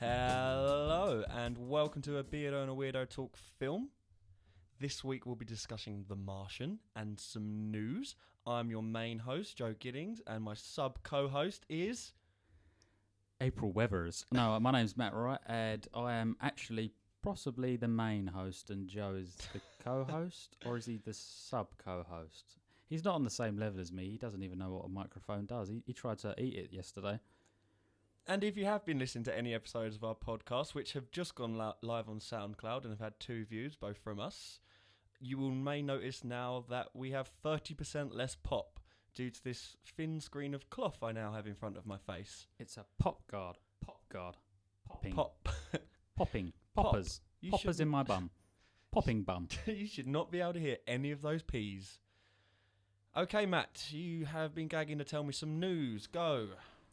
Hello and welcome to a Beardo and a Weirdo Talk film. This week we'll be discussing The Martian and some news. I'm your main host, Joe Giddings, and my sub-co-host is... April Weathers. No, my name's Matt Wright, and I am actually possibly the main host, and Joe is the co-host, or is he the sub-co-host? He's not on the same level as me. He doesn't even know what a microphone does. He tried to eat it yesterday. And if you have been listening to any episodes of our podcast, which have just gone live on SoundCloud and have had 2 views, both from us, you may notice now that we have 30% less pop due to this thin screen of cloth I now have in front of my face. It's a pop guard. Popping. Pop. Popping. Poppers. You Poppers in my bum. Popping bum. You should not be able to hear any of those P's. Okay, Matt, you have been gagging to tell me some news. Go.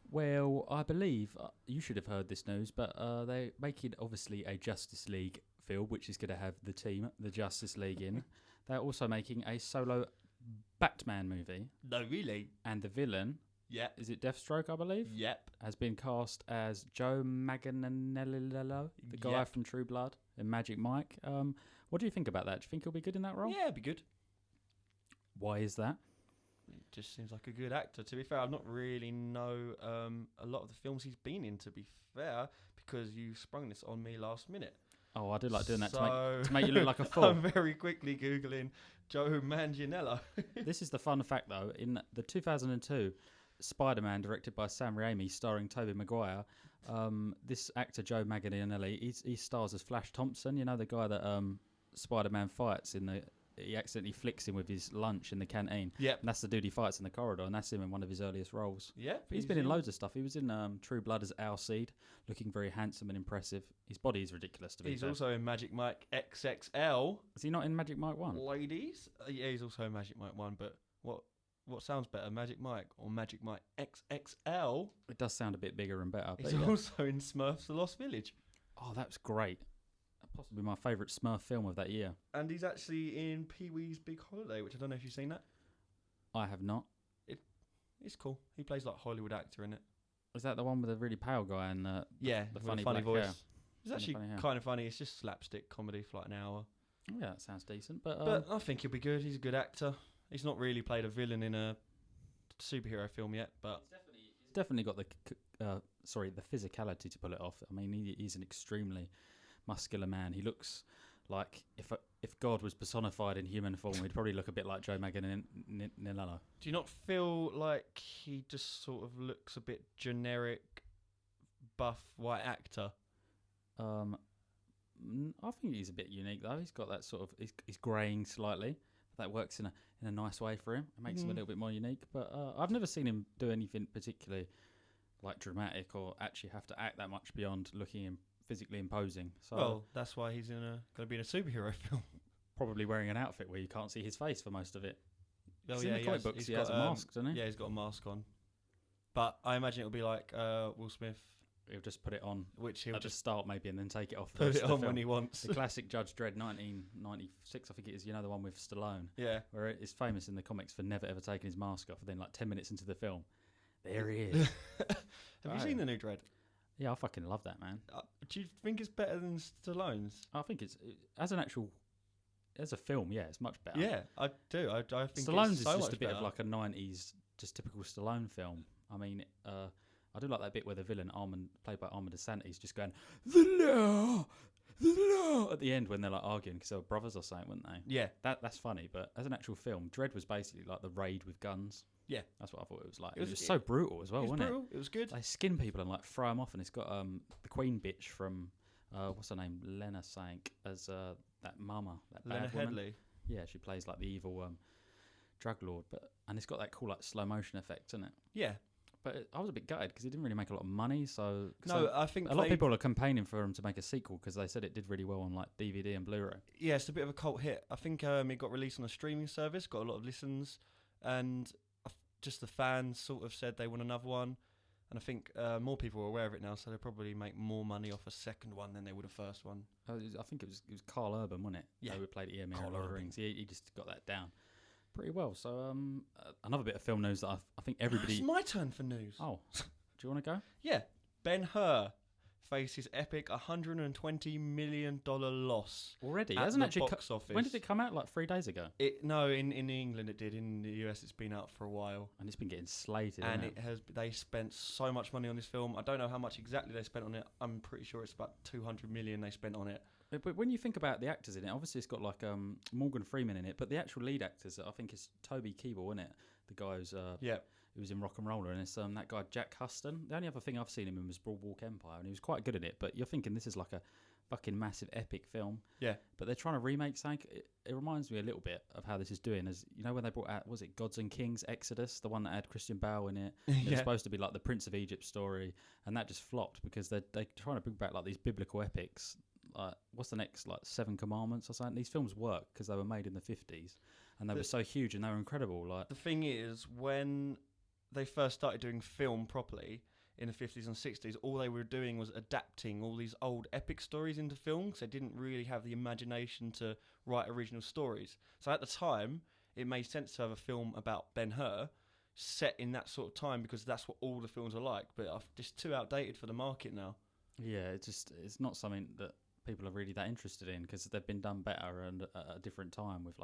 Well, I believe you should have heard this news, but they're making obviously a Justice League film, which is going to have the team, the Justice League, in. They're also making a solo Batman movie. No, really? And the villain, is it Deathstroke, I believe? Yep. Has been cast as Joe Manganiello, the guy from True Blood and Magic Mike. What do you think about that? Do you think he'll be good in that role? Yeah, it'd be good. Why is that? It just seems like a good actor. To be fair, I've not really know a lot of the films he's been in, to be fair, because you sprung this on me last minute. Oh, I do like doing that to make you look like a fool. I'm very quickly Googling Joe Manganiello. This is the fun fact, though. In the 2002 Spider-Man, directed by Sam Raimi, starring Tobey Maguire, this actor, Joe Manganiello, he stars as Flash Thompson, you know, the guy that Spider-Man fights in the... He accidentally flicks him with his lunch in the canteen. Yep. And that's the dude he fights in the corridor, and that's him in one of his earliest roles. Yeah. He's been in loads of stuff. He was in True Blood as Alcide, looking very handsome and impressive. His body is ridiculous to be fair. He's also in Magic Mike XXL. Is he not in Magic Mike 1? Ladies? Yeah, he's also in Magic Mike 1, but what sounds better, Magic Mike or Magic Mike XXL? It does sound a bit bigger and better. He's also in Smurfs The Lost Village. Oh, that was great. Possibly my favourite Smurf film of that year. And he's actually in Pee-wee's Big Holiday, which I don't know if you've seen that. I have not. It's cool. He plays like a Hollywood actor in it. Is that the one with the really pale guy and the funny voice? Hair? It's actually kind of funny. It's just slapstick comedy for like an hour. Yeah, that sounds decent. But I think he'll be good. He's a good actor. He's not really played a villain in a superhero film yet, but he's definitely got the physicality to pull it off. I mean, he's an extremely muscular man. He looks like if God was personified in human form, he'd probably look a bit like Joe Manganiello. Do you not feel like he just sort of looks a bit generic, buff white actor? I think he's a bit unique though. He's got that sort of he's greying slightly. That works in a nice way for him. It makes him a little bit more unique. But I've never seen him do anything particularly like dramatic or actually have to act that much beyond looking physically imposing. So well, that's why he's going to be in a superhero film. Probably wearing an outfit where you can't see his face for most of it. Oh, in the comic books, he has a mask, doesn't he? Yeah, he's got a mask on. But I imagine it'll be like Will Smith. He'll just put it on, which he'll just start maybe and then take it off. Put it on when he wants. The classic Judge Dredd 1996, I think it is. You know, the one with Stallone. Yeah. Where it's famous in the comics for never ever taking his mask off, and then like 10 minutes into the film, there he is. Have you seen the new Dredd? Yeah, I fucking love that, man. Do you think it's better than Stallone's? I think it's as a film. Yeah, it's much better. Yeah, I do. I think Stallone's it's so is just much a bit better. of like a 90s, just typical Stallone film. I mean, I do like that bit where the villain, played by Armand DeSantis, is just going, the law, at the end when they're like arguing because they were brothers or something, weren't they? Yeah. That's funny, but as an actual film, Dredd was basically like the raid with guns. Yeah. That's what I thought it was like. It was so brutal as well, wasn't it? It was good. They skin people and like throw them off, and it's got the Queen bitch from, what's her name, Lena Sank, as that mama, that bad Lena woman. Headley. Yeah, she plays like the evil drug lord, and it's got that cool like slow motion effect, isn't it? Yeah. But I was a bit gutted because he didn't really make a lot of money. So I think a lot of people are campaigning for him to make a sequel because they said it did really well on like DVD and Blu-ray. Yeah, it's a bit of a cult hit. I think it got released on a streaming service, got a lot of listens, and just the fans sort of said they want another one. And I think more people are aware of it now, so they'll probably make more money off a second one than they would a first one. I think it was Carl Urban, wasn't it? Yeah, who played Eomer in Lord of the Rings. He just got that down pretty well. So another bit of film news that I think everybody... It's my turn for news. Oh, do you want to go? Yeah. Ben-Hur faces epic $120 million loss Already? at Hasn't the actually box office. When did it come out? Like 3 days ago? No, in England it did. In the US it's been out for a while. And it's been getting slated, And hasn't it? they spent so much money on this film. I don't know how much exactly they spent on it. I'm pretty sure it's about 200 million they spent on it. But when you think about the actors in it, obviously it's got like Morgan Freeman in it, but the actual lead actors, I think it's Toby Kebbell, isn't it? The guy who was in Rock and Roller, and it's that guy Jack Huston. The only other thing I've seen him in was Boardwalk Empire, and he was quite good at it. But you're thinking this is like a fucking massive epic film. Yeah. But they're trying to remake something. It reminds me a little bit of how this is doing. As you know, when they brought out, was it Gods and Kings Exodus, the one that had Christian Bale in it? It was supposed to be like the Prince of Egypt story, and that just flopped because they're trying to bring back like these biblical epics. Like, what's the next, like 7 Commandments or something? These films work because they were made in the 50s, and they were so huge and they were incredible. Like, the thing is, when they first started doing film properly in the 50s and 60s, all they were doing was adapting all these old epic stories into films. They didn't really have the imagination to write original stories. So at the time, it made sense to have a film about Ben-Hur set in that sort of time because that's what all the films are like. But it's just too outdated for the market now. yeah, it's not something that people are really that interested in because they've been done better and at a different time with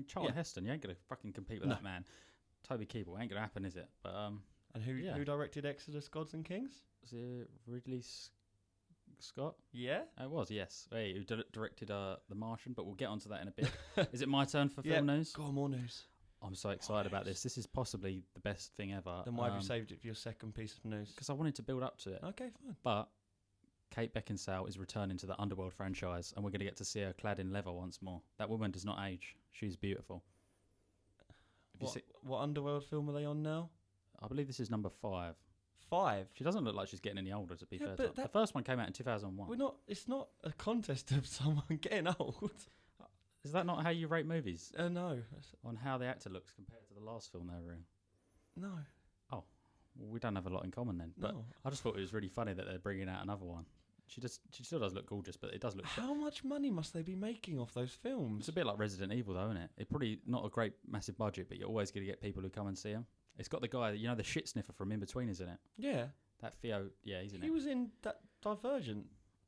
Charlton Heston. You ain't gonna fucking compete with that man. Toby Kebbell ain't gonna happen, is it? But and who directed Exodus, Gods and Kings? Was it Ridley Scott? Yeah, It was, yes. Hey, who directed The Martian, but we'll get onto that in a bit. Is it my turn for film news? Go on, more news. I'm so excited about this. This is possibly the best thing ever. Then why have you saved it for your second piece of news? Because I wanted to build up to it. Okay, fine. But Kate Beckinsale is returning to the Underworld franchise, and we're going to get to see her clad in leather once more. That woman does not age. She's beautiful. What Underworld film are they on now? I believe this is number 5. 5? She doesn't look like she's getting any older, to be fair. But the first one came out in 2001. It's not a contest of someone getting old. Is that not how you rate movies? No. On how the actor looks compared to the last film they were in? No. Oh, well, we don't have a lot in common then. But No. I just thought it was really funny that they're bringing out another one. She still does look gorgeous, but it does look... How much money must they be making off those films? It's a bit like Resident Evil, though, isn't it? It's probably not a great, massive budget, but you're always going to get people who come and see them. It's got the guy, the shit sniffer from In-Betweeners in it. Yeah. That Theo, he's in it. He was in that Divergent.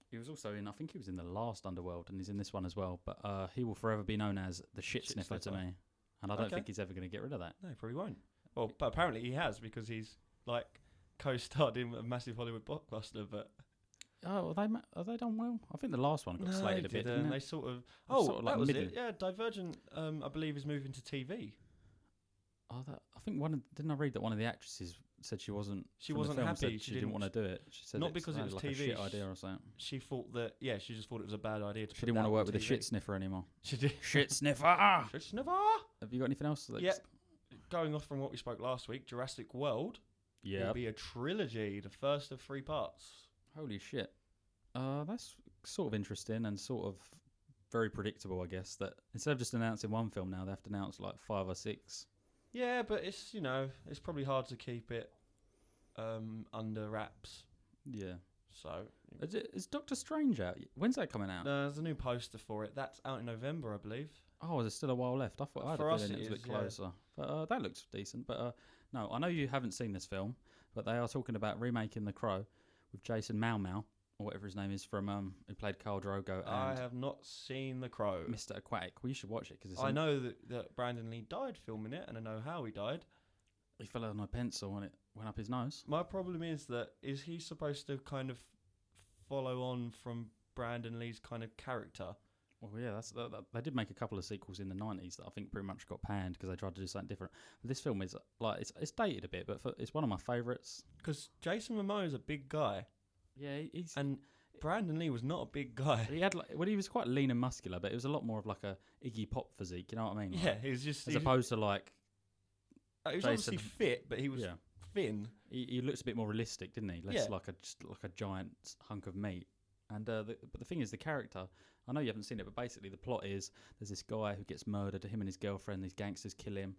He was also in, I think he was in the last Underworld, and he's in this one as well. But he will forever be known as the shit sniffer to me. And I don't think he's ever going to get rid of that. No, he probably won't. Well, but apparently he has, because he's, co-starred in a massive Hollywood blockbuster, but... Oh, are they done well? I think the last one got slated a bit, didn't it? They sort of... that was middle. it. Yeah, Divergent, I believe, is moving to TV. Oh, I think didn't I read that one of the actresses said she wasn't happy. She didn't want to do it. She said not because it was like TV. A shit idea or something. She thought that she just thought it was a bad idea. She didn't want to work with a shit sniffer anymore. She did. Shit sniffer. Shit sniffer. Have you got anything else? Going off from what we spoke last week, Jurassic World will be a trilogy, the first of 3 parts. Holy shit. That's sort of interesting and sort of very predictable, I guess. That instead of just announcing one film now, they have to announce like 5 or 6. Yeah, but it's it's probably hard to keep it under wraps. Yeah. So is Doctor Strange out? When's that coming out? There's a new poster for it. That's out in November, I believe. Oh, there's still a while left. I thought I had a feeling it was a bit closer. But that looks decent. But no, I know you haven't seen this film, but they are talking about remaking The Crow with Jason Momoa, or whatever his name is, from who played Khal Drogo. And I have not seen The Crow. Mr. Aquatic. Well, you should watch it because I know that Brandon Lee died filming it, and I know how he died. He fell on a pencil and it went up his nose. My problem is he supposed to kind of follow on from Brandon Lee's kind of character? Well, yeah, they did make a couple of sequels in the 90s that I think pretty much got panned because they tried to do something different. But this film is it's dated a bit, but it's one of my favourites. Because Jason Momoa is a big guy. Yeah, and Brandon Lee was not a big guy. He had he was quite lean and muscular, but it was a lot more of like a Iggy Pop physique. You know what I mean? Yeah, he was just opposed to like. He was obviously fit, but he was thin. He looks a bit more realistic, didn't he? Less like a giant hunk of meat. And but the thing is, the character. I know you haven't seen it, but basically the plot is there's this guy who gets murdered. Him and his girlfriend, these gangsters kill him.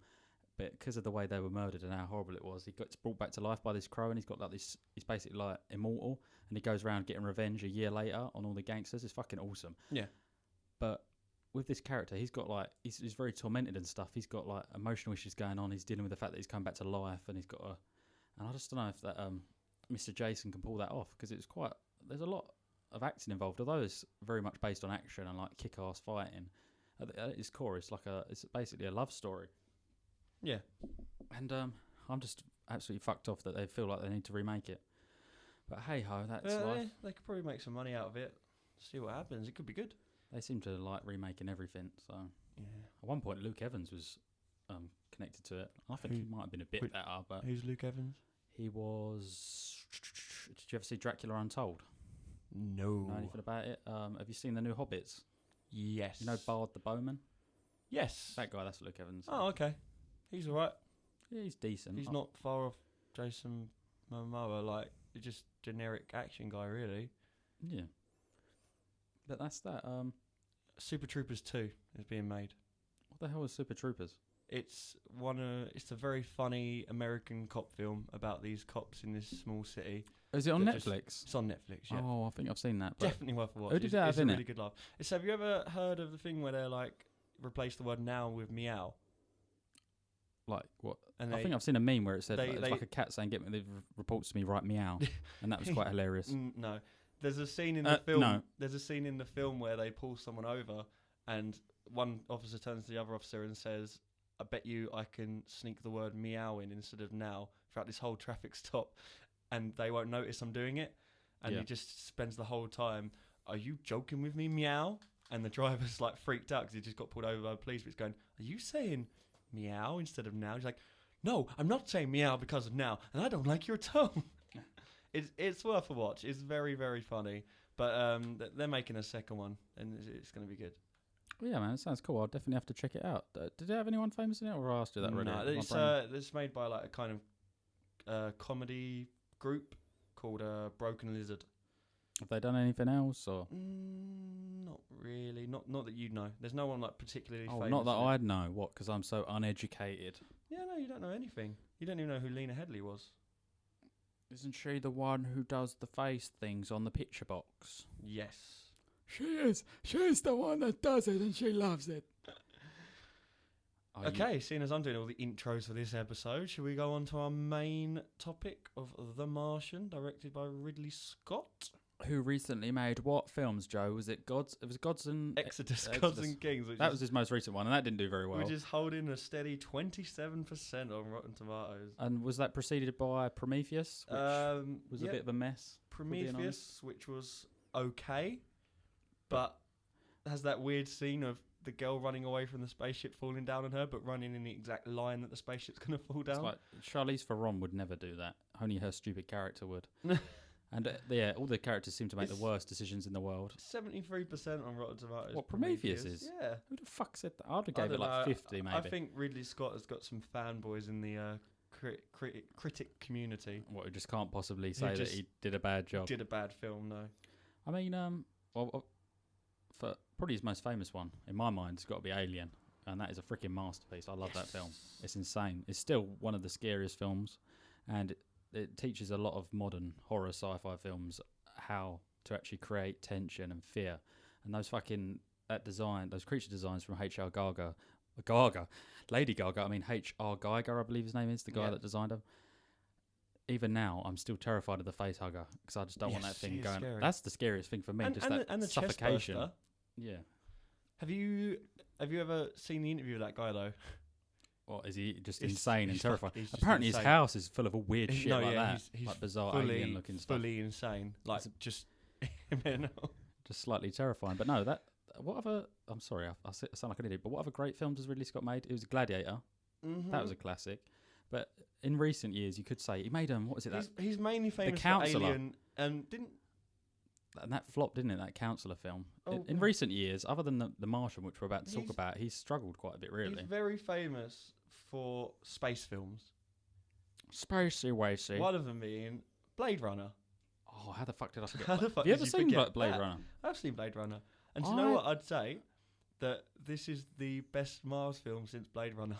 But because of the way they were murdered and how horrible it was, he gets brought back to life by this crow, and he's got like this. He's basically like immortal, and he goes around getting revenge a year later on all the gangsters. It's fucking awesome. Yeah. But with this character, he's got like he's very tormented and stuff. He's got like emotional issues going on. He's dealing with the fact that he's come back to life, and he's got and I just don't know if that Mr. Jason can pull that off because it was quite there's a lot of acting involved, although it's very much based on action and like kick-ass fighting. At its core, it's basically a love story. Yeah. And I'm just absolutely fucked off that they feel like they need to remake it. But hey ho, that's life. They could probably make some money out of it. See what happens. It could be good. They seem to like remaking everything. So at one point, Luke Evans was connected to it. I think he might have been a bit better. But who's Luke Evans? He was. Did you ever see Dracula Untold? No. Know anything about it? Have you seen the new Hobbits? Yes. You know Bard the Bowman? Yes. That guy, that's Luke Evans. Oh, okay. He's alright. Yeah, he's decent. He's not far off Jason Momoa, like, he's just generic action guy, really. Yeah. But that's that. Super Troopers 2 is being made. What the hell is Super Troopers? It's a very funny American cop film about these cops in this small city. Is it on Netflix? It's on Netflix, yeah. Oh, I think I've seen that. Definitely worth a watch. Who did that have it's in a really it? good laugh. Have you ever heard of the thing where they're like replace the word now with meow? Like what? And I think I've seen a meme where it said it's they like a cat saying "Get me the reports to me right meow," and that was quite hilarious. No, there's a scene in the film. No. There's a scene in the film where they pull someone over, and one officer turns to the other officer and says, "I bet you I can sneak the word meow in instead of now throughout this whole traffic stop, and they won't notice I'm doing it." And he just spends the whole time, "Are you joking with me, meow?" And the driver's like freaked out because he just got pulled over by the police. But he's going, "Are you saying meow instead of now?" He's like, "No, I'm not saying meow because of now, and I don't like your tone." It's worth a watch. It's very, very funny. But they're making a second one, and it's going to be good. Yeah, man, it sounds cool. I'll definitely have to check it out. Did it have anyone famous in it, or I asked you that already? No, it's made by like a kind of comedy group called Broken Lizard. Have they done anything else, or? Not really. Not that you know. There's no one like particularly famous. Oh, not that I'd know. What? Because I'm so uneducated. Yeah, no, you don't know anything. You don't even know who Lena Headey was. Isn't she the one who does the face things on the picture box? Yes. She is. She's the one that does it, and she loves it. Okay, seeing as I'm doing all the intros for this episode, should we go on to our main topic of The Martian, directed by Ridley Scott? Who recently made what films, Joe? Was it Gods? It was Gods and... Exodus. Gods and Kings. That was his most recent one, and that didn't do very well. Which is holding a steady 27% on Rotten Tomatoes. And was that preceded by Prometheus, which was a bit of a mess? Prometheus, which was okay, but has that weird scene of the girl running away from the spaceship falling down on her, but running in the exact line that the spaceship's going to fall down. It's like Charlize Theron would never do that. Only her stupid character would. And all the characters seem to make the worst decisions in the world. 73% on Rotten Tomatoes. What, Prometheus is? Yeah. Who the fuck said that? I'd have gave it like 50 maybe. I think Ridley Scott has got some fanboys in the critic community. What, who just can't possibly say that he did a bad job. Did a bad film, no. I mean, for probably his most famous one, in my mind, it's got to be Alien. And that is a freaking masterpiece. I love that film. It's insane. It's still one of the scariest films. And it teaches a lot of modern horror sci-fi films how to actually create tension and fear. And those those creature designs from Lady Gaga, H.R. Geiger, I believe his name is, the guy that designed them. Even now, I'm still terrified of the face hugger because I just don't want that thing going. Scary. That's the scariest thing for me, and the suffocation. Chest burster. Yeah. Have you ever seen the interview of that guy though? What, is he just insane and terrifying? Apparently his house is full of all weird shit like that. He's like bizarre alien looking stuff. Fully insane. Like just just slightly terrifying. But no, I'm sorry, I sound like an idiot, but what other great films has Ridley Scott made? It was Gladiator. Mm-hmm. That was a classic. But in recent years, you could say he made what is it? He's mainly famous for Alien, and that flopped, didn't it? That Counselor film. Oh, in recent years, other than the Martian, which we're about to talk about, he's struggled quite a bit. Really, he's very famous for space films. Spacey wacy. One of them being Blade Runner. Oh, how the fuck did I forget? Have you ever seen Blade Runner? I've seen Blade Runner, and do you know what I'd say? That this is the best Mars film since Blade Runner.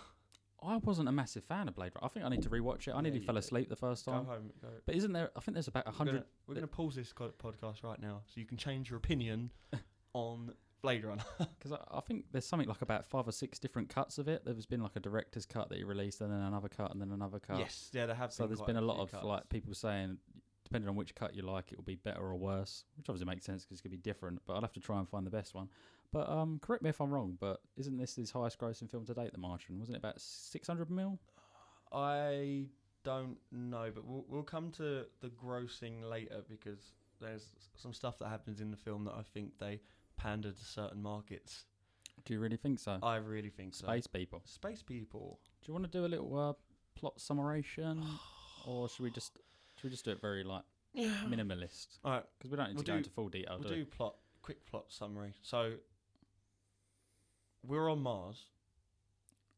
I wasn't a massive fan of Blade Runner. I think I need to rewatch it. I nearly fell asleep the first time. Go home. But isn't there? I think there's about 100. We're going to pause this podcast right now so you can change your opinion on Blade Runner. Because I think there's something like about 5 or 6 different cuts of it. There's been like a director's cut that he released, and then another cut, and then another cut. Yes, yeah, there have. So there's been a lot of like people saying depending on which cut you like, it will be better or worse, which obviously makes sense because it's going to be different, but I'll have to try and find the best one. But correct me if I'm wrong, but isn't this his highest grossing film to date, The Martian? Wasn't it about 600 mil? I don't know, but we'll come to the grossing later because there's some stuff that happens in the film that I think they pander to certain markets. Do you really think so? I really think so. Space people. Space people. Do you want to do a little plot summarization, or should we just do it very like minimalist? All right, because we don't need to go into full detail. We'll do quick plot summary. So we're on Mars.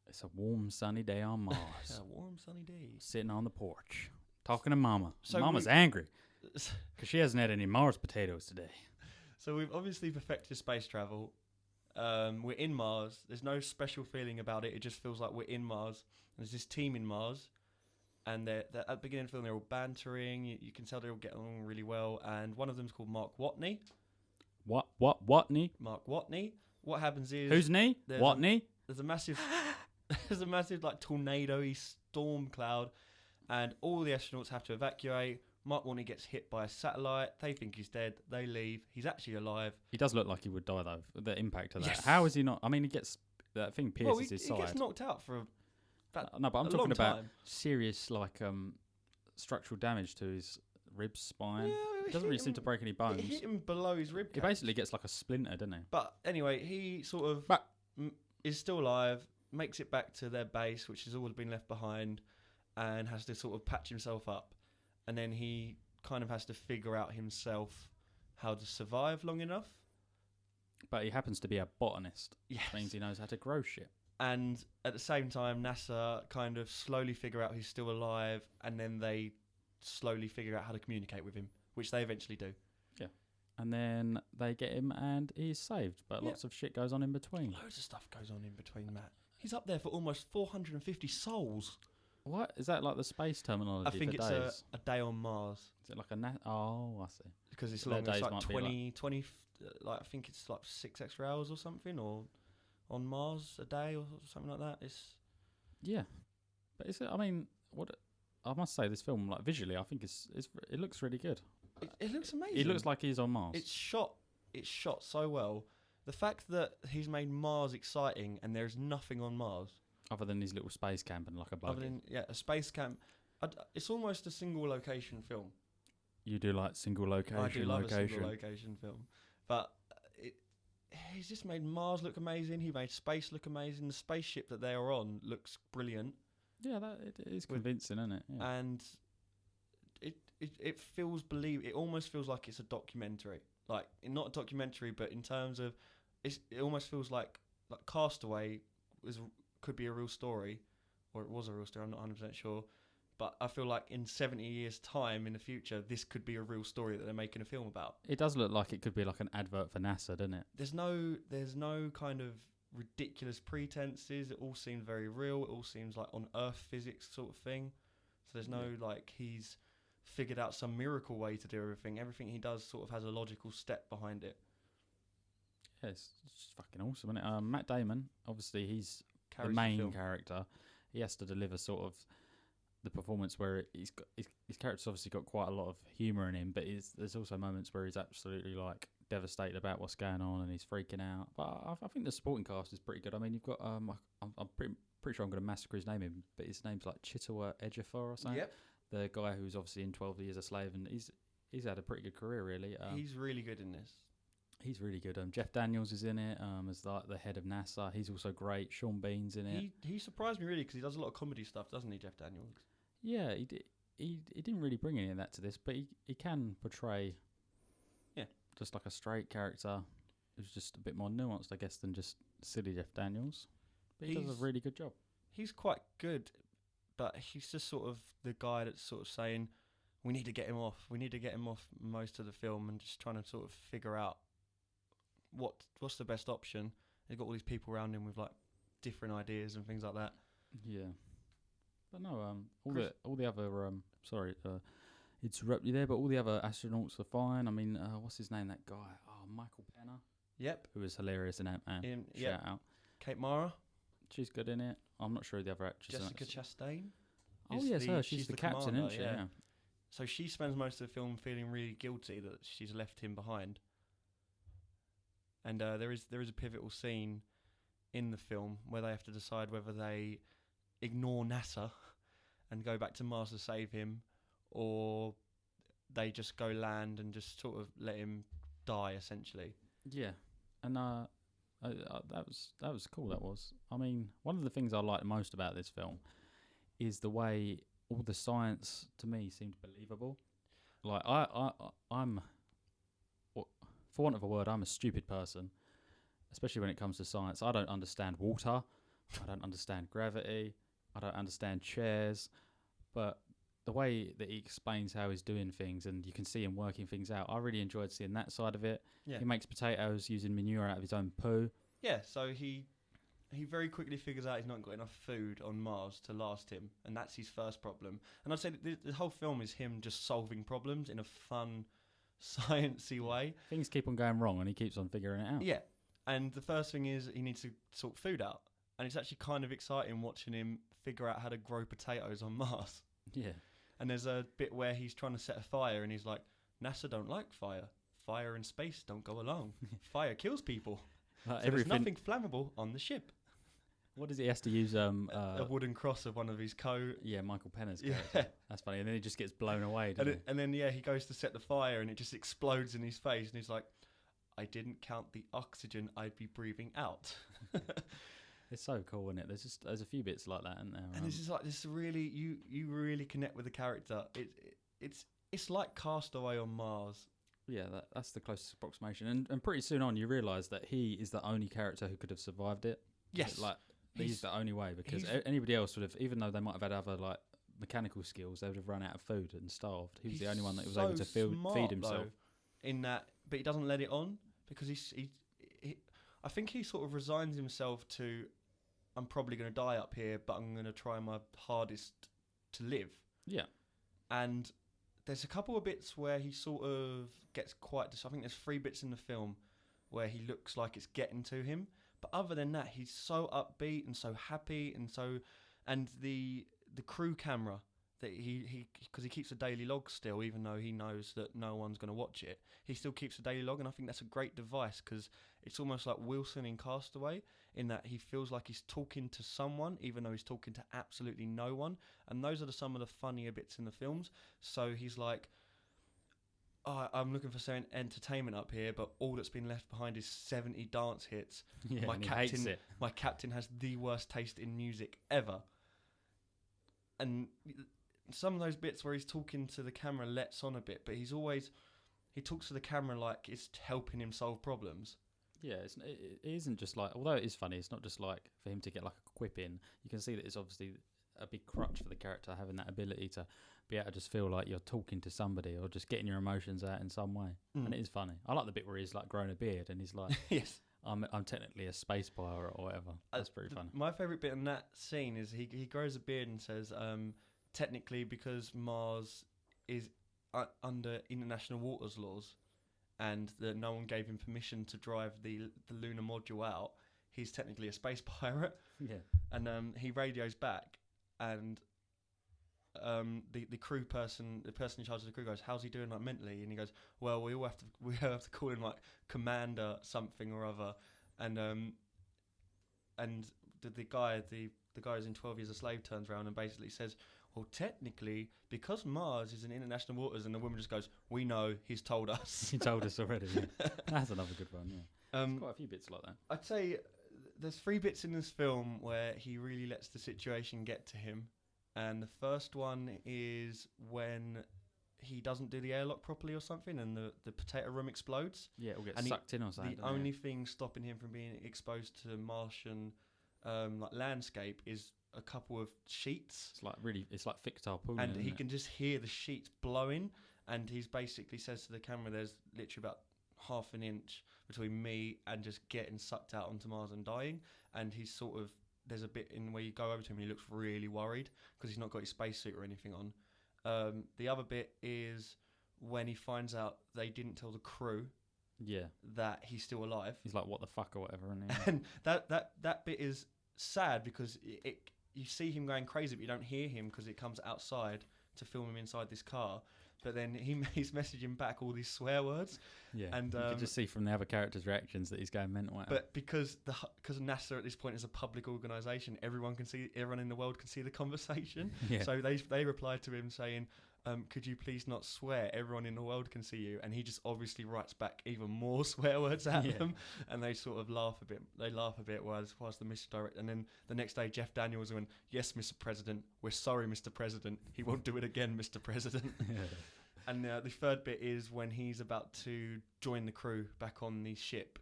It's a warm, sunny day on Mars. A warm, sunny day. Sitting on the porch, talking to Mama. So Mama's angry because she hasn't had any Mars potatoes today. So we've obviously perfected space travel. We're in Mars. There's no special feeling about it. It just feels like we're in Mars. There's this team in Mars, and they're at the beginning of the film, they're all bantering. You can tell they're all getting along really well. And one of them's called Mark Watney. Watney? Mark Watney. What happens is whose knee? Watney? There's a massive, like tornado-y storm cloud, and all the astronauts have to evacuate. Mark Watney gets hit by a satellite. They think he's dead. They leave. He's actually alive. He does look like he would die though. The impact of that. Yes. How is he not? I mean, he gets that thing pierces his side. He gets knocked out for no, but I'm talking about time. serious like structural damage to his ribs, spine. Yeah, it doesn't really seem to break any bones. It hit him below his rib cage. He basically gets like a splinter, doesn't he? But anyway, he sort of is still alive, makes it back to their base, which has always been left behind, and has to sort of patch himself up. And then he kind of has to figure out himself how to survive long enough. But he happens to be a botanist, Yes. which means he knows how to grow shit. And at the same time, NASA kind of slowly figure out he's still alive, and then they slowly figure out how to communicate with him, which they eventually do. Yeah. And then they get him and he's saved, but lots of shit goes on in between. Loads of stuff goes on in between, Matt. He's up there for almost 450 souls. What? Is that like the space terminology I think for it's days? a day on Mars. Is it like a Oh, I see. Because it's So long, their it's days like might be 20, like I think it's like 6 extra hours or something, or on Mars a day or something like that. It's Yeah. But is it, I mean, what I must say, this film, like visually, I think it looks really good. it looks amazing. He looks like he's on Mars. It's shot so well. The fact that he's made Mars exciting and there's nothing on Mars other than his little space camp and like a buggy. other than a space camp. It's almost a single location film. You do like single location. I do love a single location film, but he's just made Mars look amazing. He made space look amazing. The spaceship that they are on looks brilliant. Yeah, it is convincing, isn't it? Yeah. And it feels It almost feels like it's a documentary. Like not a documentary, but in terms of it almost feels like Castaway could be a real story, or it was a real story. I'm not 100% sure. But I feel like in 70 years' time in the future, this could be a real story that they're making a film about. It does look like it could be like an advert for NASA, doesn't it? There's no kind of ridiculous pretenses. It all seems very real. It all seems like on Earth physics sort of thing. So there's no like he's figured out some miracle way to do everything. Everything he does sort of has a logical step behind it. Yeah, it's fucking awesome, isn't it? Matt Damon, obviously he's Carries the the main film. character. He has to deliver sort of the performance where his character's obviously got quite a lot of humour in him, but there's also moments where he's absolutely like devastated about what's going on and he's freaking out. But I think the supporting cast is pretty good. I mean, you've got I'm pretty sure I'm going to massacre his name, but his name's like Chiwetel Ejiofor or something. Yep. The guy who's obviously in 12 Years a Slave, and he's had a pretty good career really. He's really good in this. He's really good. Jeff Daniels is in it as like the head of NASA. He's also great. Sean Bean's in it. He surprised me really because he does a lot of comedy stuff, doesn't he, Jeff Daniels? Yeah, he didn't really bring any of that to this, but he can portray just like a straight character who's just a bit more nuanced, I guess, than just silly Jeff Daniels. But he does a really good job. He's quite good, but he's just sort of the guy that's sort of saying, we need to get him off. We need to get him off most of the film, and just trying to sort of figure out what's the best option. They've got all these people around him with like different ideas and things like that. Yeah. But no, all the other sorry, interrupt you there, but all the other astronauts are fine. I mean, what's his name? That guy, Michael Penner. Yep. Who was hilarious in Ant-Man. Shout out. Kate Mara. She's good in it. I'm not sure who the other actress. Jessica Chastain. Oh yes, her. She's the captain, isn't she? Yeah. So she spends most of the film feeling really guilty that she's left him behind. And there is a pivotal scene in the film where they have to decide whether they ignore NASA and go back to Mars to save him, or they just go land and just sort of let him die, essentially. Yeah, and that was cool. That was. I mean, one of the things I liked most about this film is the way all the science to me seemed believable. Like I'm, for want of a word, I'm a stupid person, especially when it comes to science. I don't understand water. I don't understand gravity. I don't understand chairs. But the way that he explains how he's doing things, and you can see him working things out, I really enjoyed seeing that side of it. Yeah. He makes potatoes using manure out of his own poo. Yeah, so he very quickly figures out he's not got enough food on Mars to last him, and that's his first problem. And I'd say that the whole film is him just solving problems in a fun, sciencey way. Things keep on going wrong, and he keeps on figuring it out. Yeah, and the first thing is he needs to sort food out, and it's actually kind of exciting watching him figure out how to grow potatoes on Mars. Yeah. And there's a bit where he's trying to set a fire, and he's like, NASA don't like fire. Fire and space don't go along. Fire kills people. So there's nothing flammable on the ship. What does he has to use? A wooden cross of one of his Yeah, Michael Penner's character. That's funny. And then he just gets blown away, and then he goes to set the fire, and it just explodes in his face, and he's like, I didn't count the oxygen I'd be breathing out. It's so cool, isn't it? There's a few bits like that, isn't there? And this really you really connect with the character. It's like Castaway on Mars. Yeah, that's the closest approximation. And pretty soon on, you realise that he is the only character who could have survived it. Yes, like he's the only way, because anybody else would have, even though they might have had other like mechanical skills, they would have run out of food and starved. He was the only one that was able to feed himself. Though, in that, but he doesn't let it on, because he I think he sort of resigns himself to, I'm probably going to die up here, but I'm going to try my hardest to live. Yeah. And there's a couple of bits where he sort of gets quite... I think there's 3 bits in the film where he looks like it's getting to him. But other than that, he's so upbeat and so happy and so... And the crew camera, that because he keeps a daily log still, even though he knows that no one's going to watch it. He still keeps a daily log, and I think that's a great device, because it's almost like Wilson in Castaway, in that he feels like he's talking to someone, even though he's talking to absolutely no one. And those are some of the funnier bits in the films. So he's like, oh, I'm looking for some entertainment up here, but all that's been left behind is 70 dance hits. Yeah, My captain has the worst taste in music ever. And some of those bits where he's talking to the camera lets on a bit, but he talks to the camera like it's helping him solve problems. Yeah, it isn't just like, although it is funny, it's not just like for him to get like a quip in. You can see that it's obviously a big crutch for the character, having that ability to be able to just feel like you're talking to somebody or just getting your emotions out in some way. And it is funny. I like the bit where he's like growing a beard and he's like, yes, I'm technically a space pirate or whatever. That's pretty funny. My favourite bit in that scene is he grows a beard and says, technically, because Mars is under international waters laws, and that no one gave him permission to drive the lunar module out, he's technically a space pirate. Yeah. And he radios back, and the crew person, the person in charge of the crew, goes, "How's he doing, like, mentally?" And he goes, "Well, we have to call him like Commander something or other." And the guy who's in 12 Years a Slave turns around and basically says, "Well, technically, because Mars is in international waters," and the woman just goes, "We know, he's told us." He told us already. Yeah. That's another good one. Yeah. There's quite a few bits like that. I'd say there's 3 bits in this film where he really lets the situation get to him. And the first one is when he doesn't do the airlock properly or something, and the potato room explodes. Yeah, it will get sucked in or something. The only thing stopping him from being exposed to Martian like landscape is a couple of sheets. It's like thick tarpaulin. And he can just hear the sheets blowing, and he's basically says to the camera, "There's literally about half an inch between me and just getting sucked out onto Mars and dying." And he's sort of, there's a bit in where you go over to him and he looks really worried because he's not got his spacesuit or anything on. The other bit is when he finds out they didn't tell the crew that he's still alive. He's like, "What the fuck," or whatever. And that bit is sad because you see him going crazy, but you don't hear him because it comes outside to film him inside this car. but then he's messaging back all these swear words. Yeah, and you can just see from the other characters' reactions that he's going mental. But because NASA at this point is a public organisation, everyone in the world can see the conversation. Yeah. So they replied to him saying, could you please not swear? Everyone in the world can see you. And he just obviously writes back even more swear words at them, and they sort of laugh a bit. They laugh a bit whilst the Mr. Director. And then the next day, Jeff Daniels went, "Yes, Mr. President, we're sorry, Mr. President. He won't do it again, Mr. President." And the third bit is when he's about to join the crew back on the ship.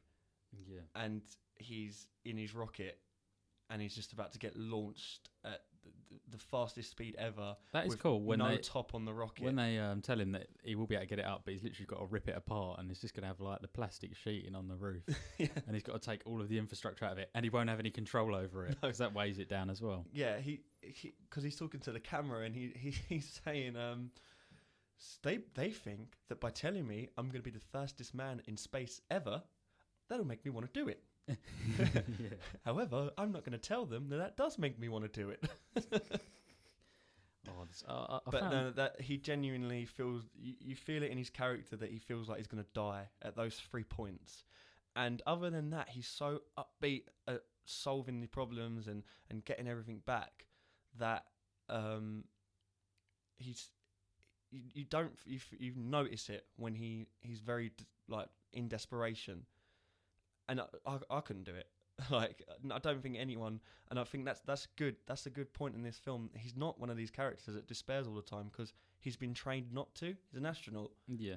Yeah. And he's in his rocket, and he's just about to get launched at the fastest speed ever. That is cool. When no they top on the rocket. When they tell him that he will be able to get it up, but he's literally got to rip it apart, and it's just going to have like the plastic sheeting on the roof, and he's got to take all of the infrastructure out of it, and he won't have any control over it because that weighs it down as well. Yeah, because he's talking to the camera, and he's saying, they think that by telling me I'm going to be the fastest man in space ever, that'll make me want to do it. However, I'm not going to tell them that does make me want to do it. That he genuinely feels, you feel it in his character that he feels like he's going to die at those 3 points. And other than that, he's so upbeat at solving the problems and getting everything back that you notice it when he's very in desperation. And I couldn't do it. Like, I don't think anyone, and I think that's good. That's a good point in this film. He's not one of these characters that despairs all the time because he's been trained not to. He's an astronaut. Yeah,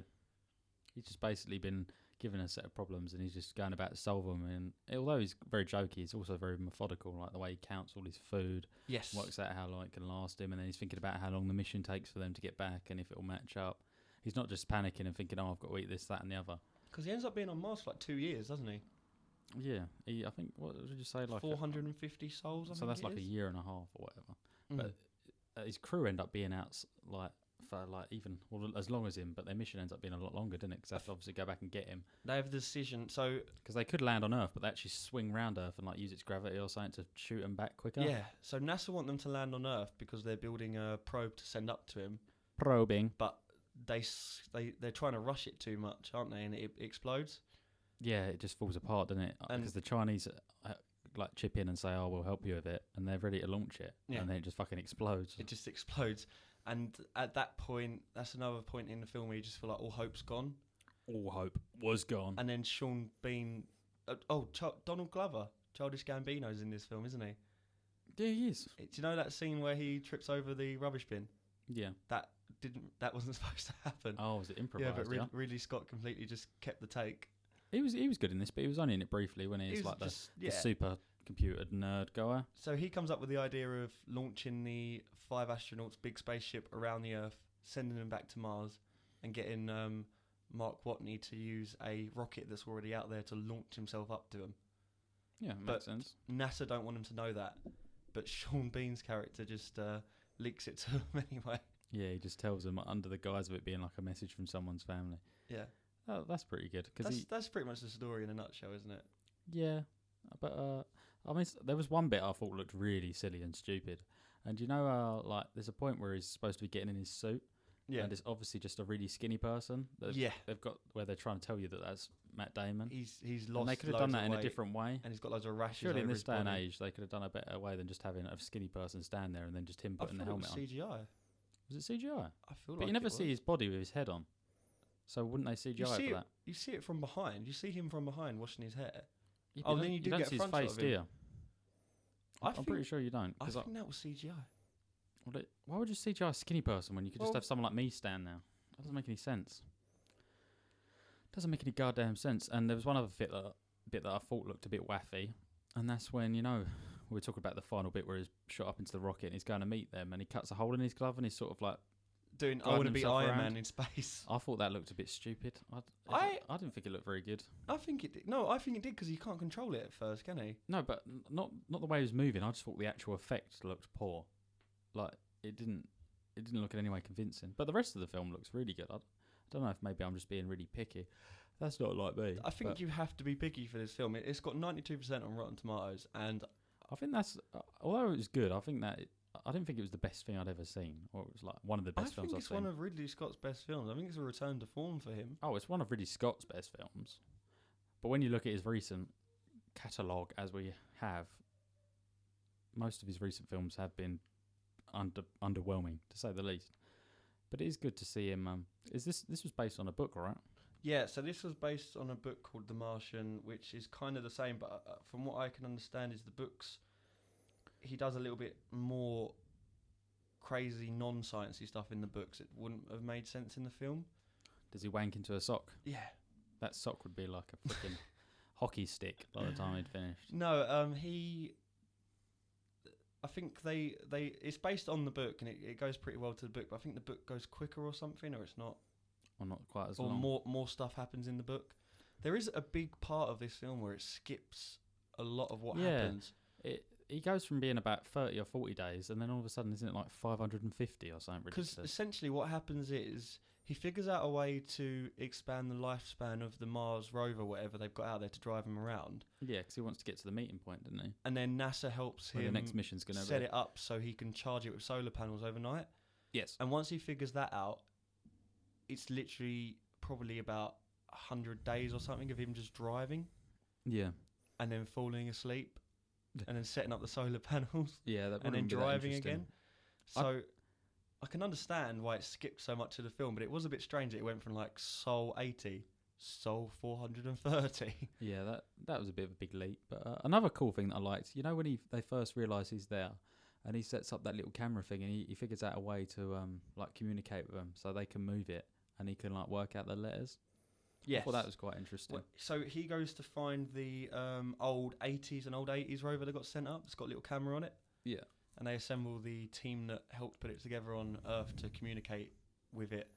he's just basically been given a set of problems and he's just going about to solve them. And although he's very jokey, he's also very methodical. Like the way he counts all his food, works out how long it can last him, and then he's thinking about how long the mission takes for them to get back and if it will match up. He's not just panicking and thinking, "Oh, I've got to eat this, that, and the other." Because he ends up being on Mars for like 2 years, doesn't he? Yeah, I think, what did you say? Like 450 souls. So that's like a year and a half or whatever. But his crew end up being out for as long as him. But their mission ends up being a lot longer, didn't it? Because they have to obviously go back and get him. They have the decision, because they could land on Earth, but they actually swing round Earth and use its gravity or something to shoot them back quicker. Yeah. So NASA want them to land on Earth because they're building a probe to send up to him. Probing. But they're trying to rush it too much, aren't they? And it explodes. Yeah, it just falls apart, doesn't it? Because the Chinese chip in and say, "Oh, we'll help you with it," and they're ready to launch it, and then it just fucking explodes. It just explodes, and at that point, that's another point in the film where you just feel like all hope's gone. All hope was gone. And then Sean Bean, Donald Glover, Childish Gambino's in this film, isn't he? Yeah, he is. Do you know that scene where he trips over the rubbish bin? Yeah. That wasn't supposed to happen. Oh, was it improvised? Yeah, but Ridley Scott completely just kept the take. He was good in this, but he was only in it briefly when he's like the super computer nerd guy. So he comes up with the idea of launching the 5 astronauts' big spaceship around the Earth, sending them back to Mars, and getting Mark Watney to use a rocket that's already out there to launch himself up to them. Yeah, makes sense. NASA don't want him to know that, but Sean Bean's character just leaks it to them anyway. Yeah, he just tells them under the guise of it being like a message from someone's family. Yeah. Oh, that's pretty good. That's pretty much the story in a nutshell, isn't it? Yeah, but I mean, there was one bit I thought looked really silly and stupid. And there's a point where he's supposed to be getting in his suit, and it's obviously just a really skinny person. They've got where they're trying to tell you that that's Matt Damon. He's lost. And they could have done that in a different way, and he's got loads of rashes. Surely in this day and body. age, they could have done a better way than just having a skinny person stand there and then just him putting the helmet on. CGI. Was it CGI? I feel but you never see his body with his head on. So wouldn't they CGI for that? You see it from behind. You see him from behind washing his hair. Yeah, then you do don't get see a front his face, shot of him. do you? I'm pretty sure you don't. I think that was CGI. Why would you CGI a skinny person when you could just have someone like me stand there? That doesn't make any sense. Doesn't make any goddamn sense. And there was one other bit that I thought looked a bit waffy, and that's when we were talking about the final bit where he's shot up into the rocket and he's going to meet them, and he cuts a hole in his glove and he's sort of like doing I want to be Iron Man in space. I thought that looked a bit stupid. I didn't think it looked very good. I think it did. No, I think it did because he can't control it at first, can he? No, but not the way he was moving. I just thought the actual effect looked poor. Like it didn't look in any way convincing. But the rest of the film looks really good. I don't know if maybe I'm just being really picky. That's not like me. I think you have to be picky for this film. It's got 92% on Rotten Tomatoes, and I think that's although it was good. I think that I didn't think it was the best thing I'd ever seen, or it was like one of the best films I've it's seen. one of Ridley Scott's best films. I think it's a return to form for him. Oh, it's one of Ridley Scott's best films. But when you look at his recent catalogue, as we have, most of his recent films have been underwhelming, to say the least. But it is good to see him. This was based on a book, right? Yeah, so this was based on a book called The Martian, which is kind of the same, but from what I can understand is the books, he does a little bit more crazy non-sciencey stuff in the books. It wouldn't have made sense in the film. Does he wank into a sock? Yeah. That sock would be like a freaking hockey stick by the time he'd finished. No, I think they it's based on the book, and it goes pretty well to the book, but I think the book goes quicker or something, or it's not. Or not quite as or long. more stuff happens in the book. There is a big part of this film where it skips a lot of what happens. He goes from being about 30 or 40 days, and then all of a sudden, isn't it like 550 or something ridiculous? Because essentially what happens is he figures out a way to expand the lifespan of the Mars rover, whatever they've got out there to drive him around. Yeah, because he wants to get to the meeting point, doesn't he? And then NASA helps him the next mission's gonna set it up so he can charge it with solar panels overnight. Yes. And once he figures that out, it's literally probably about 100 days or something of him just driving. Yeah. And then falling asleep. And then setting up the solar panels. Yeah, that and then driving again. So I can understand why it skipped so much of the film, but it was a bit strange that it went from like Sol 80, Sol 430. Yeah, that was a bit of a big leap. But another cool thing that I liked, you know, when they first realise he's there, and he sets up that little camera thing, and he figures out a way to like communicate with them so they can move it, and he can like work out the letters. Yes. I thought that was quite interesting. So he goes to find the old 80s and old 80s rover that got sent up. It's got a little camera on it. Yeah. And they assemble the team that helped put it together on Earth to communicate with it.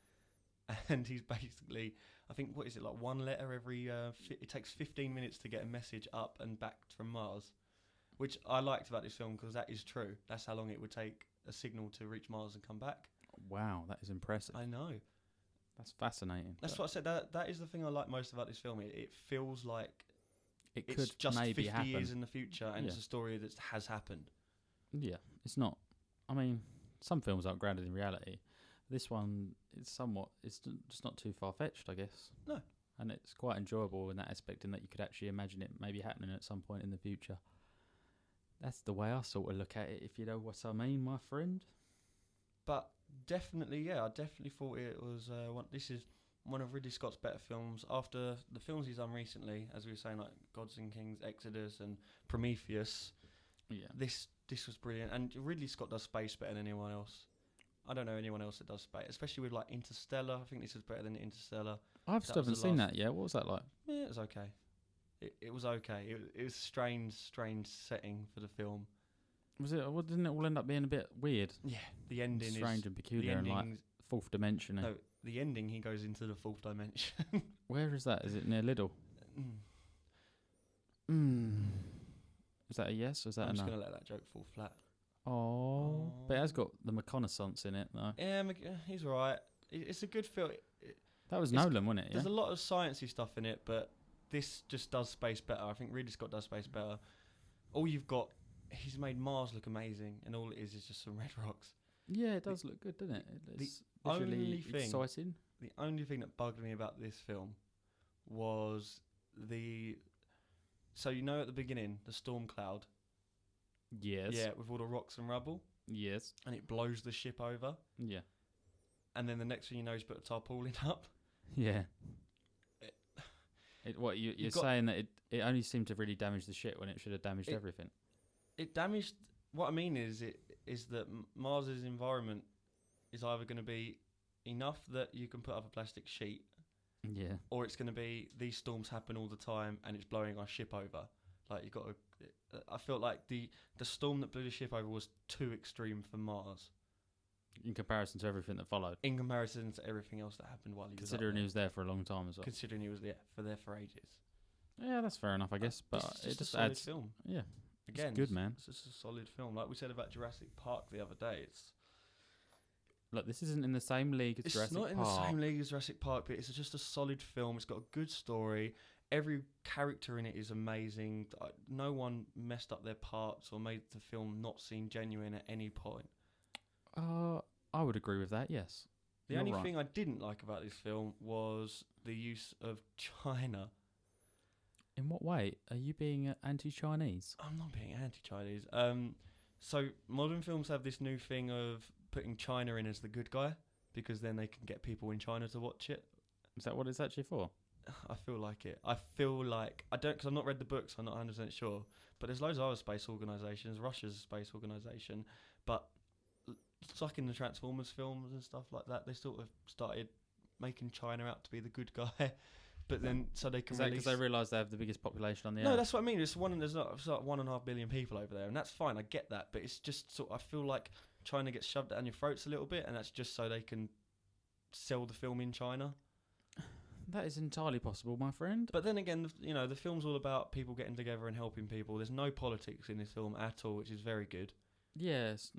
And he's basically, I think, what is it, like one letter every, it takes 15 minutes to get a message up and back from Mars, which I liked about this film because that is true. That's how long it would take a signal to reach Mars and come back. Wow, that is impressive. I know. That's fascinating. That's what I said. That is the thing I like most about this film. It feels like it it's could just maybe 50 happen. years in the future, and it's a story that has happened. Yeah, it's not. I mean, some films aren't grounded in reality. This one is somewhat. It's just not too far fetched, I guess. No. And it's quite enjoyable in that aspect, in that you could actually imagine it maybe happening at some point in the future. That's the way I sort of look at it, if you know what I mean, my friend. But definitely, yeah, I definitely thought it was this is one of Ridley Scott's better films. After the films he's done recently, as we were saying, like Gods and Kings, Exodus, and Prometheus. Yeah, this was brilliant, and Ridley Scott does space better than anyone else. I don't know anyone else that does space, especially with like Interstellar. I think this is better than Interstellar. I still haven't seen that yet. What was that like? Yeah, it was okay. It was okay. It was a strange setting for the film. Was it? Well, didn't it all end up being a bit weird? Yeah, the ending is strange and peculiar and like fourth dimension. No, the ending, he goes into the fourth dimension. Where is that? Is it near Lidl? Is that a yes or is that a no? I'm just going to let that joke fall flat. Oh. But it has got the reconnaissance in it, though. Yeah, he's alright. It's a good film. That was Nolan, wasn't it? There's a lot of sciencey stuff in it, but this just does space better. I think Ridley Scott does space better. All you've got, he's made Mars look amazing, and all it is just some red rocks. Yeah, it does look good, doesn't it? It's the only thing, exciting. The only thing that bugged me about this film was so you know at the beginning, the storm cloud. Yes. Yeah, with all the rocks and rubble. Yes. And it blows the ship over. Yeah. And then the next thing you know, he's put a tarpaulin up. Yeah. You're saying that it only seemed to really damage the ship when it should have damaged everything. It damaged. What I mean is that Mars's environment is either going to be enough that you can put up a plastic sheet. Yeah. Or it's going to be these storms happen all the time and it's blowing our ship over. Like you got to. I felt like the storm that blew the ship over was too extreme for Mars. In comparison to everything that followed. In comparison to everything else that happened while he was Considering he was there for a long time as well. Considering he was there for ages. Yeah, that's fair enough, I guess. But it just adds. Film. Yeah. Again, it's good, man. It's just a solid film. Like we said about Jurassic Park the other day. Look, this isn't in the same league as Jurassic Park. It's not in the same league as Jurassic Park, but it's just a solid film. It's got a good story. every character in it is amazing. No one messed up their parts or made the film not seem genuine at any point. I would agree with that. Yes. The only thing I didn't like about this film was the use of China. In what way? Are you being anti-Chinese? I'm not being anti-Chinese. So modern films have this new thing of putting China in as the good guy because then they can get people in China to watch it. Is that what it's actually for? I feel like it. I don't, because I've not read the books. I'm not 100% sure. But there's loads of other space organisations. Russia's a space organisation, but it's like in the Transformers films and stuff like that. They sort of started making China out to be the good guy. But then, so they can because they realise they have the biggest population on the earth? No, that's what I mean. There's like 1.5 billion people over there, and that's fine. I get that, but it's just sort. I feel like China gets shoved down your throats a little bit, and that's just so they can sell the film in China. That is entirely possible, my friend. But then again, the film's all about people getting together and helping people. There's no politics in this film at all, which is very good. Yes,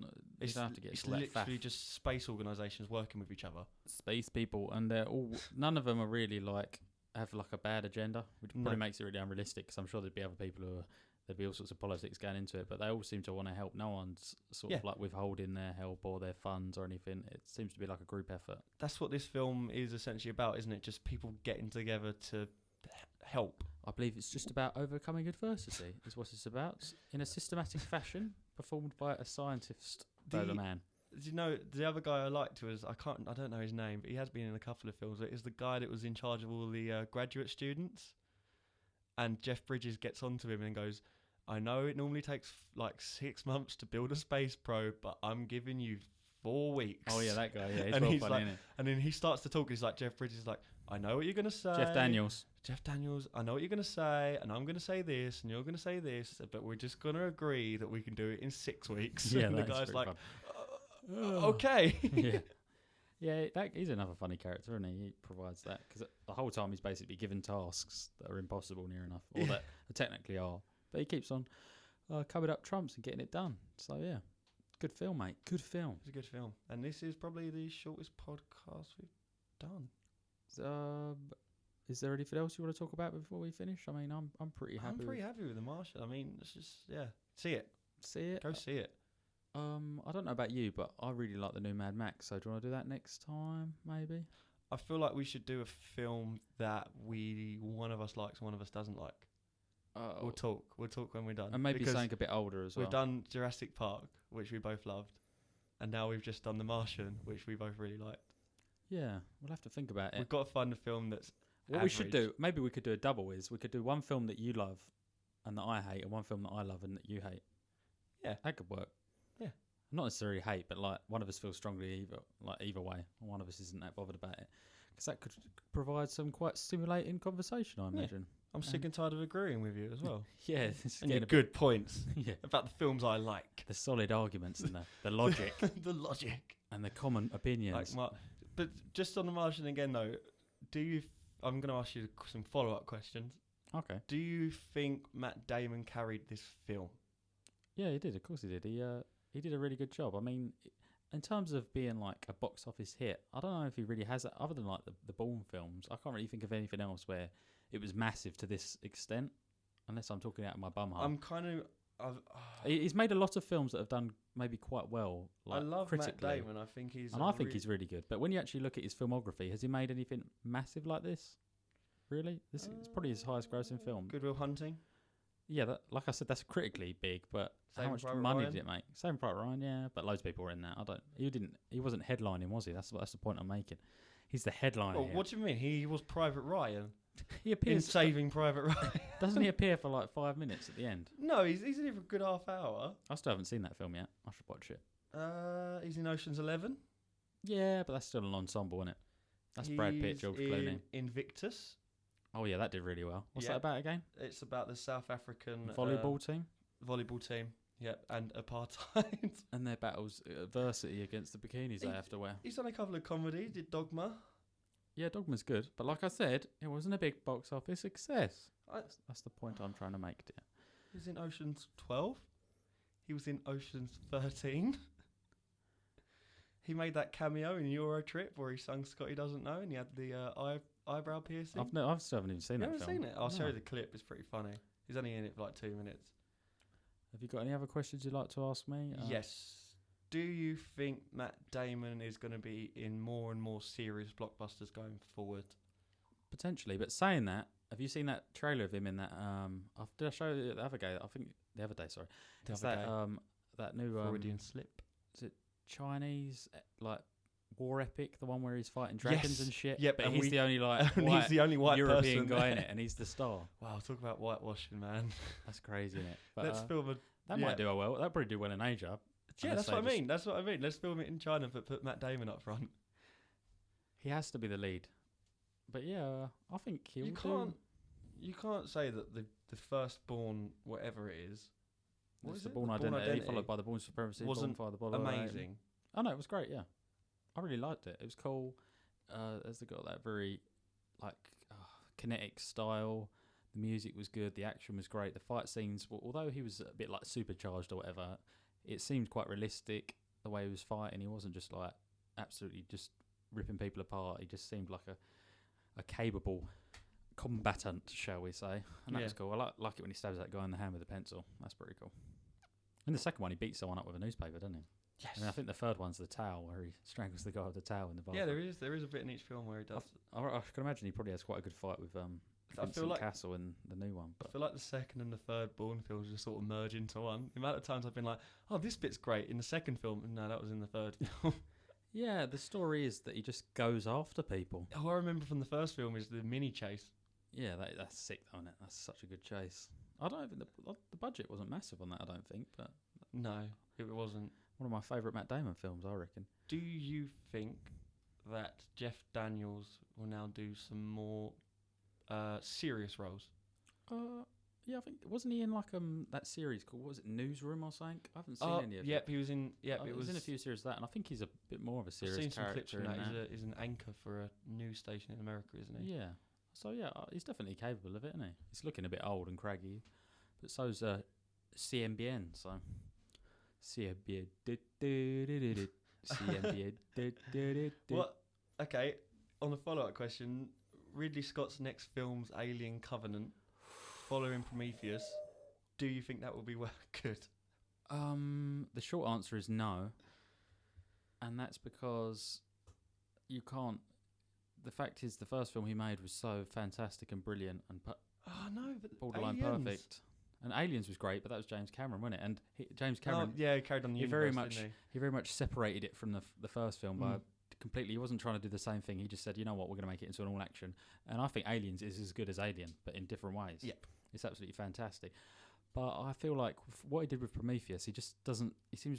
you don't have to get it's literally just space organisations working with each other. Space people, and they're all. None of them are really have a bad agenda, which probably makes it really unrealistic. Because I'm sure there'd be other people there'd be all sorts of politics going into it, but they all seem to want to help. No one's sort of withholding their help or their funds or anything. It seems to be like a group effort. That's what this film is essentially about, isn't it? Just people getting together to help. I believe it's just about overcoming adversity, is what it's about, in a systematic fashion, performed by a scientist, the man. Do you know, the other guy I liked was, I don't know his name, but he has been in a couple of films. It is the guy that was in charge of all the graduate students. And Jeff Bridges gets onto him and goes, I know it normally takes 6 months to build a space probe, but I'm giving you 4 weeks. Oh yeah, that guy. Yeah, he's and well he's funny, like, isn't it? And then he starts to talk. He's like, Jeff Bridges is like, I know what you're gonna say. Jeff Daniels. I know what you're gonna say, and I'm gonna say this, and you're gonna say this, but we're just gonna agree that we can do it in 6 weeks. Yeah, and the guy's like, fun. Okay. Yeah. Yeah, he's another funny character, isn't he? He provides that because the whole time he's basically given tasks that are impossible near enough, or that technically are. But he keeps on coming up trumps and getting it done. So yeah, good film, mate. Good film. It's a good film, and this is probably the shortest podcast we've done. Is there anything else you want to talk about before we finish? I mean, I'm pretty happy. I'm pretty happy with the Martian. I mean, it's just see it. See it. Go see it. I don't know about you, but I really like the new Mad Max. So do you want to do that next time, maybe? I feel like we should do a film that one of us likes, one of us doesn't like. We'll talk when we're done. And maybe something a bit older as well. We've done Jurassic Park, which we both loved, and now we've just done The Martian, which we both really liked. Yeah, we'll have to think about it. We've got to find a film that's what average. We should do. Maybe we could do a double. We could do one film that you love and that I hate, and one film that I love and that you hate. Yeah, that could work. Yeah, not necessarily hate, but like one of us feels strongly either way, and one of us isn't that bothered about it, because that could provide some quite stimulating conversation, I imagine. I'm sick and tired of agreeing with you as well. Yeah, and your good points. Yeah, about the films I like. The solid arguments and the logic. The logic. And the common opinions. But just on The Martian again, though, I'm going to ask you some follow-up questions. Okay. Do you think Matt Damon carried this film? Yeah, he did. Of course he did. He did a really good job. I mean, in terms of being like a box office hit, I don't know if he really has it, other than like the Bourne films. I can't really think of anything else where it was massive to this extent, unless I'm talking out of my bum hole. I'm kind of... He's made a lot of films that have done maybe quite well. Like, I love critically. Matt Damon. I think he's he's really good. But when you actually look at his filmography, has he made anything massive like this? Really? This is probably his highest grossing film. Good Will Hunting. Yeah, like I said, that's critically big. But how much money did it make? Saving Private Ryan, yeah. But loads of people were in that. He wasn't headlining, was he? That's the point I'm making. He's the headliner. Well, what do you mean? He was Private Ryan. He appears in Saving Private Ryan. Doesn't he appear for like 5 minutes at the end? No, he's in it for a good half hour. I still haven't seen that film yet. I should watch it. He's in Ocean's 11. Yeah, but that's still an ensemble, isn't it? That's Brad Pitt, George Clooney. Invictus. Oh yeah, that did really well. What's that about again? It's about the South African volleyball team. Volleyball team. Yep, and apartheid. And their battles, adversity against the bikinis they have to wear. He's done a couple of comedies. Did Dogma. Yeah, Dogma's good, but like I said, it wasn't a big box office success. That's the point I'm trying to make, dear. He was in Ocean's 12. He was in Ocean's 13. He made that cameo in Euro Trip where he sung Scotty Doesn't Know, and he had the eyebrow piercing? I still haven't even seen You that haven't film. seen it? I'll show No. you the clip. It's pretty funny. He's only in it for like 2 minutes. Have you got any other questions you'd like to ask me? Yes. Do you think Matt Damon is going to be in more and more serious blockbusters going forward? Potentially, but saying that, have you seen that trailer of him in that? Did I show you the other day? I think the other day. Sorry, it's that that new Freudian slip. Is it Chinese like war epic? The one where he's fighting dragons and shit. Yep, but and he's the only like he's the only white European person guy in it, and he's the star. Wow, talk about whitewashing, man. That's crazy, isn't it? But, Let's film a. that might do well. That'd probably do well in Asia. Yeah, that's what I mean. That's what I mean. Let's film it in China, but put Matt Damon up front. He has to be the lead. But yeah, I think he'll You can't say that the firstborn, whatever it is. What is the Born Identity, followed by the Born Supremacy, wasn't amazing. Oh no, it was great. Yeah, I really liked it. It was cool. As they got that very like kinetic style. The music was good. The action was great. The fight scenes, although he was a bit like supercharged or whatever, it seemed quite realistic. The way he was fighting, he wasn't just like absolutely just ripping people apart. He just seemed like a capable combatant, shall we say. And that was cool. I like it when he stabs that guy in the hand with a pencil. That's pretty cool. In the second one, he beats someone up with a newspaper, doesn't he? Yes. And I think the third one's the towel, where he strangles the guy with the towel in the bathroom. Yeah, there is a bit in each film where he does. I can imagine he probably has quite a good fight with Vincent Castle in the new one. But I feel like the second and the third Bourne films just sort of merge into one. The amount of times I've been like, oh, this bit's great in the second film. No, that was in the third film. Yeah, the story is that he just goes after people. All I remember from the first film is the mini chase. Yeah, that's sick, though, isn't it? That's such a good chase. I don't even the budget wasn't massive on that. I don't think, but no, it wasn't. One of my favourite Matt Damon films, I reckon. Do you think that Jeff Daniels will now do some more serious roles? Yeah, I think wasn't he in like that series called, what was it, Newsroom or something? I haven't seen any of it. Yep, he was in. Yep, it was in a few series of that, and I think he's a bit more of a serious character. I've seen some clips character from that. He's an anchor for a news station in America, isn't he? Yeah. So yeah, he's definitely capable of it, isn't he? He's looking a bit old and craggy, but so's CNBN. So CNBN. CNBN. What? Okay. On the follow-up question, Ridley Scott's next film's Alien Covenant, following Prometheus, do you think that will be good? The short answer is no, and that's because you can't. The fact is, the first film he made was so fantastic and brilliant and borderline perfect. And Aliens was great, but that was James Cameron, wasn't it? And James Cameron, he carried on the universe, he very much separated it from the first film by completely. He wasn't trying to do the same thing. He just said, you know what, we're going to make it into an all action. And I think Aliens is as good as Alien, but in different ways. Yep, it's absolutely fantastic. But I feel like what he did with Prometheus, he just doesn't. He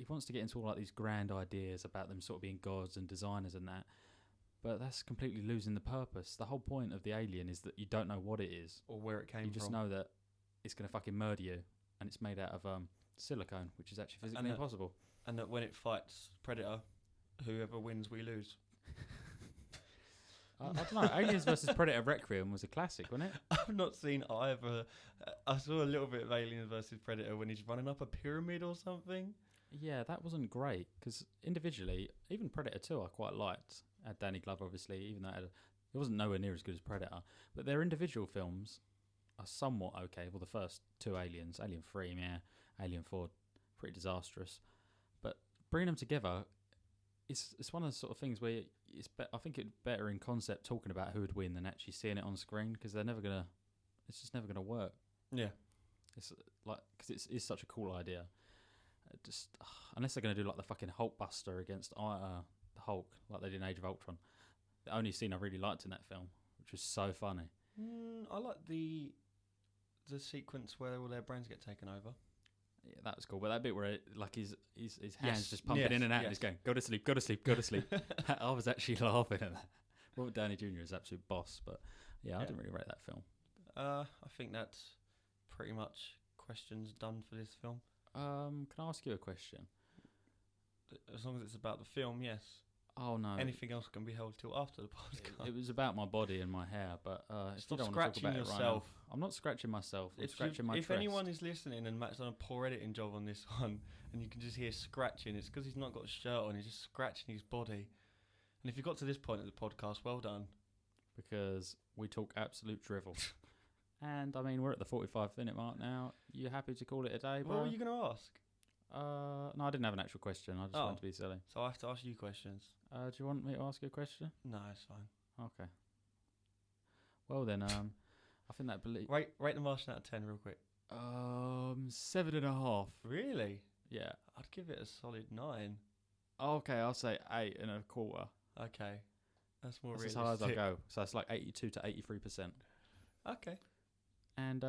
wants to get into all like these grand ideas about them sort of being gods and designers and that. But that's completely losing the purpose. The whole point of the alien is that you don't know what it is or where it came from. You just know that it's going to fucking murder you, and it's made out of silicone, which is actually physically impossible. And that when it fights Predator, whoever wins, we lose. I don't know. Aliens vs Predator Requiem was a classic, wasn't it? I've not seen either. I saw a little bit of Aliens vs Predator when he's running up a pyramid or something. Yeah, that wasn't great, because individually, even Predator 2 I quite liked. Had Danny Glover, obviously, even though it wasn't nowhere near as good as Predator. But their individual films are somewhat okay. Well, the first two Aliens, Alien 3, yeah, Alien 4, pretty disastrous. But bringing them together, it's one of the sort of things where I think it's better in concept talking about who would win than actually seeing it on screen, because it's just never gonna work. Yeah, it's like because it's such a cool idea. Unless they're gonna do like the fucking Hulkbuster against the Hulk, like they did in Age of Ultron. The only scene I really liked in that film, which was so funny. I like the sequence where all their brains get taken over. Yeah, that was cool. But that bit where his hands just pumping in and out and he's going, go to sleep, go to sleep, go to sleep. I was actually laughing at that. Robert Downey Jr. is absolute boss, but I didn't really rate that film. I think that's pretty much questions done for this film. Can I ask you a question? As long as it's about the film, yes. Oh no. Anything else can be held till after the podcast. It was about my body and my hair, but stop scratching yourself. I'm not scratching myself. I'm scratching my chest. If anyone is listening and Matt's done a poor editing job on this one, and you can just hear scratching, it's because he's not got a shirt on. He's just scratching his body. And if you got to this point of the podcast, well done. because we talk absolute drivel. And I mean, we're at the 45-minute mark now. You happy to call it a day, bro? What were you going to ask? No, I didn't have an actual question. I just wanted to be silly. So I have to ask you questions. Do you want me to ask you a question? No, it's fine. Okay. Well then, I think that Rate the Martian out of 10 real quick. 7.5. Really? Yeah. I'd give it a solid 9. Okay, I'll say 8.25. Okay. That's more That's as realistic. high as I go. So it's like 82 to 83%. Okay. And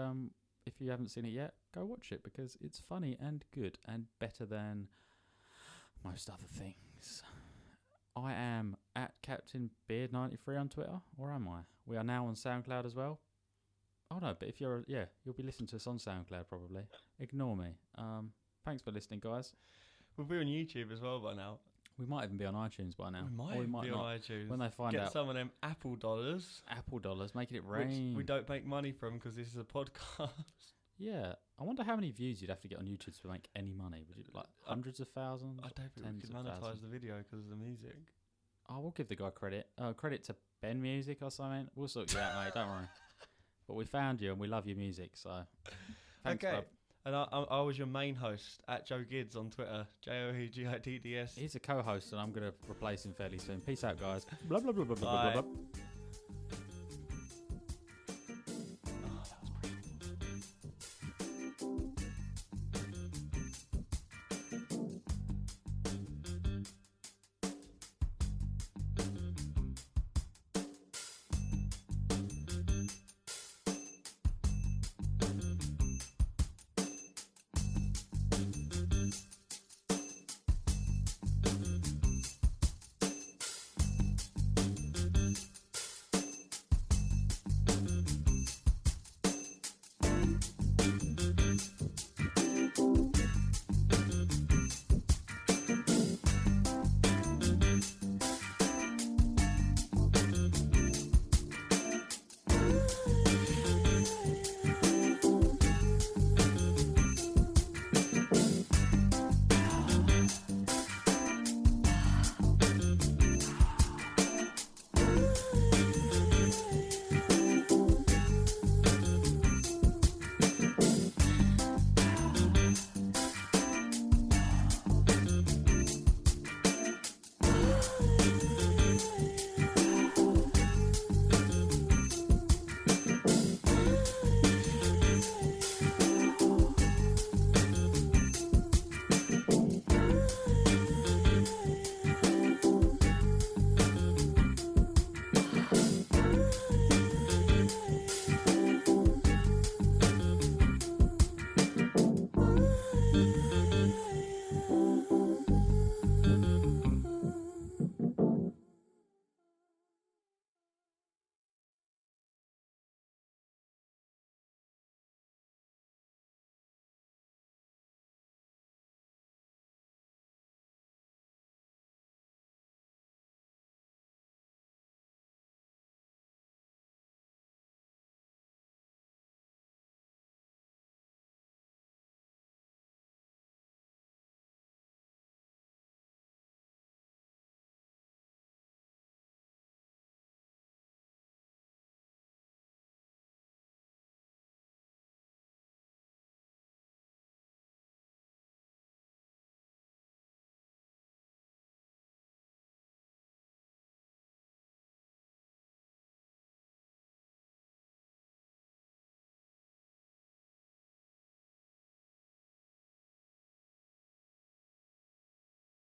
if you haven't seen it yet, go watch it because it's funny and good and better than most other things. I am at Captain Beard 93 on Twitter, or am I? We are now on SoundCloud as well. Oh no, but if you'll be listening to us on SoundCloud probably. Ignore me. Thanks for listening, guys. We'll be on YouTube as well by now. We might even be on iTunes by now. We might be on iTunes. When they find out. Get some of them Apple dollars. Apple dollars, making it rain. Which we don't make money from because this is a podcast. Yeah. I wonder how many views you'd have to get on YouTube to make any money. Would you like hundreds of thousands? I don't think we could monetize the video because of the music. Oh, we'll give the guy credit. Credit to Ben Music or something. We'll sort you out, mate. Don't worry. But we found you and we love your music, so thanks, okay. bub. And I was your main host at Joe Gids on Twitter. JoeGidds. He's a co-host and I'm going to replace him fairly soon. Peace out, guys. Blah, blah, blah, blah, blah, blah, blah.